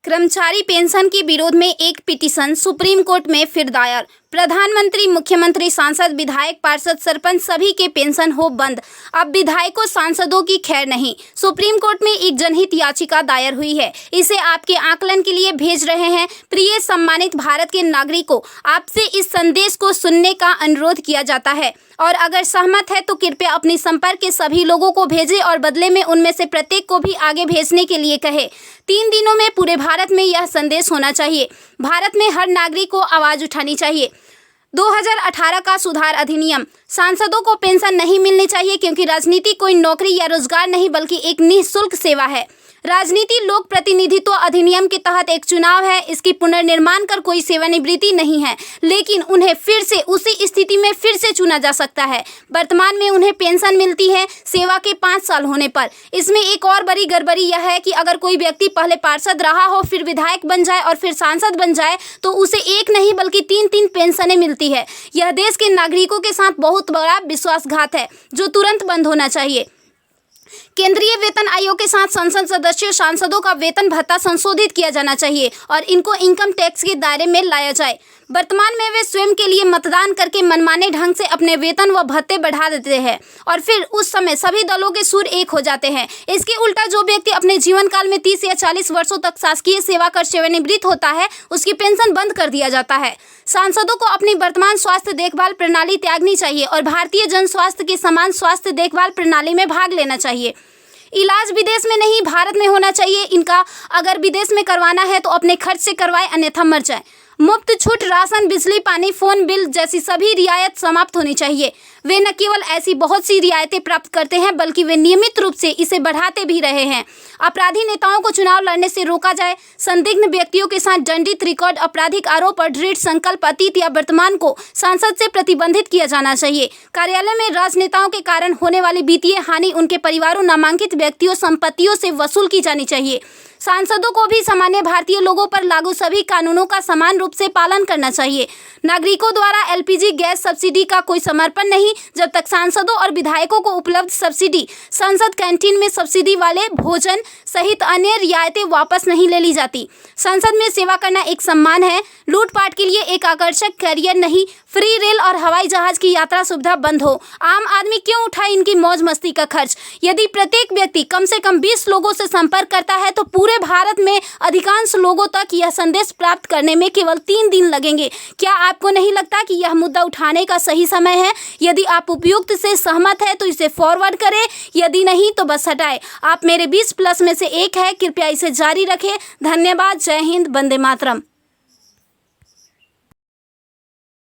कर्मचारी पेंशन के विरोध में एक पिटीशन सुप्रीम कोर्ट में फिर दायर। प्रधानमंत्री, मुख्यमंत्री, सांसद, विधायक, पार्षद, सरपंच सभी के पेंशन हो बंद। अब विधायकों, सांसदों की खैर नहीं। सुप्रीम कोर्ट में एक जनहित याचिका दायर हुई है। इसे आपके आकलन के लिए भेज रहे हैं। प्रिय सम्मानित भारत के नागरिकों, आपसे इस संदेश को सुनने का अनुरोध किया जाता है और अगर सहमत है तो कृपया अपनी संपर्क के सभी लोगों को भेजें और बदले में उनमें से प्रत्येक को भी आगे भेजने के लिए कहें। 3 दिनों में पूरे भारत में यह संदेश होना चाहिए। भारत में हर नागरिक को आवाज़ उठानी चाहिए। 2018 का सुधार अधिनियम। सांसदों को पेंशन नहीं मिलनी चाहिए क्योंकि राजनीति कोई नौकरी या रोजगार नहीं बल्कि एक निःशुल्क सेवा है। राजनीति लोक प्रतिनिधित्व अधिनियम के तहत एक चुनाव है। इसकी पुनर्निर्माण कर कोई सेवानिवृत्ति नहीं है, लेकिन उन्हें फिर से उसी स्थिति में फिर से चुना जा सकता है। वर्तमान में उन्हें पेंशन मिलती है सेवा के 5 साल होने पर। इसमें एक और बड़ी गड़बड़ी यह है कि अगर कोई व्यक्ति पहले पार्षद रहा हो, फिर विधायक बन जाए और फिर सांसद बन जाए तो उसे एक नहीं बल्कि 3-3 पेंशनें मिलती है। यह देश के नागरिकों के साथ बहुत बड़ा विश्वासघात है जो तुरंत बंद होना चाहिए। केंद्रीय वेतन आयोग के साथ संसद सदस्यों, सांसदों का वेतन भत्ता संशोधित किया जाना चाहिए और इनको इनकम टैक्स के दायरे में लाया जाए। वर्तमान में वे स्वयं के लिए मतदान करके मनमाने ढंग से अपने वेतन व भत्ते बढ़ा देते हैं और फिर उस समय सभी दलों के सुर एक हो जाते हैं। इसके उल्टा जो व्यक्ति अपने जीवन काल में 30 या 40 वर्षों तक शासकीय सेवा कर सेवानिवृत्त होता है, उसकी पेंशन बंद कर दिया जाता है। सांसदों को अपनी वर्तमान स्वास्थ्य देखभाल प्रणाली त्यागनी चाहिए और भारतीय जन स्वास्थ्य के समान स्वास्थ्य देखभाल प्रणाली में भाग लेना चाहिए। इलाज विदेश में नहीं, भारत में होना चाहिए। इनका अगर विदेश में करवाना है तो अपने खर्च से करवाएं, अन्यथा मर जाए। मुफ्त छूट राशन, बिजली, पानी, फोन बिल जैसी सभी रियायत समाप्त होनी चाहिए। वे न केवल ऐसी बहुत सी रियायतें प्राप्त करते हैं बल्कि वे नियमित रूप से इसे बढ़ाते भी रहे हैं। अपराधी नेताओं को चुनाव लड़ने से रोका जाए। संदिग्ध व्यक्तियों के साथ दंडित रिकॉर्ड, आपराधिक आरोप और दृढ़ संकल्प अतीत या वर्तमान को सांसद से प्रतिबंधित किया जाना चाहिए। कार्यालय में राजनेताओं के कारण होने वाली वित्तीय हानि उनके परिवारों, नामांकित व्यक्तियों, संपत्तियों से वसूल की जानी चाहिए। सांसदों को भी सामान्य भारतीय लोगों पर लागू सभी कानूनों का समान रूप से पालन करना चाहिए। नागरिकों द्वारा एलपीजी गैस सब्सिडी का कोई समर्पण नहीं जब तक सांसदों और विधायकों को उपलब्ध सब्सिडी, संसद कैंटीन में सब्सिडी वाले भोजन सहित अन्य रियायतें वापस नहीं ले ली जाती। संसद में सेवा करना एक सम्मान है, लूटपाट के लिए एक आकर्षक करियर नहीं। फ्री रेल और हवाई जहाज की यात्रा सुविधा बंद हो। आम आदमी क्यों उठाए इनकी मौज मस्ती का खर्च? यदि प्रत्येक व्यक्ति कम से कम 20 लोगों से संपर्क करता है तो पूरे भारत में अधिकांश लोगों तक यह संदेश प्राप्त करने में केवल 3 दिन लगेंगे। क्या आपको नहीं लगता कि यह मुद्दा उठाने का सही समय है? यदि आप उपयुक्त से सहमत है तो इसे फॉरवर्ड करें, यदि नहीं तो बस हटाएं। आप मेरे 20+ में से एक है। कृपया इसे जारी रखें। धन्यवाद। जय हिंद। वंदे मातरम।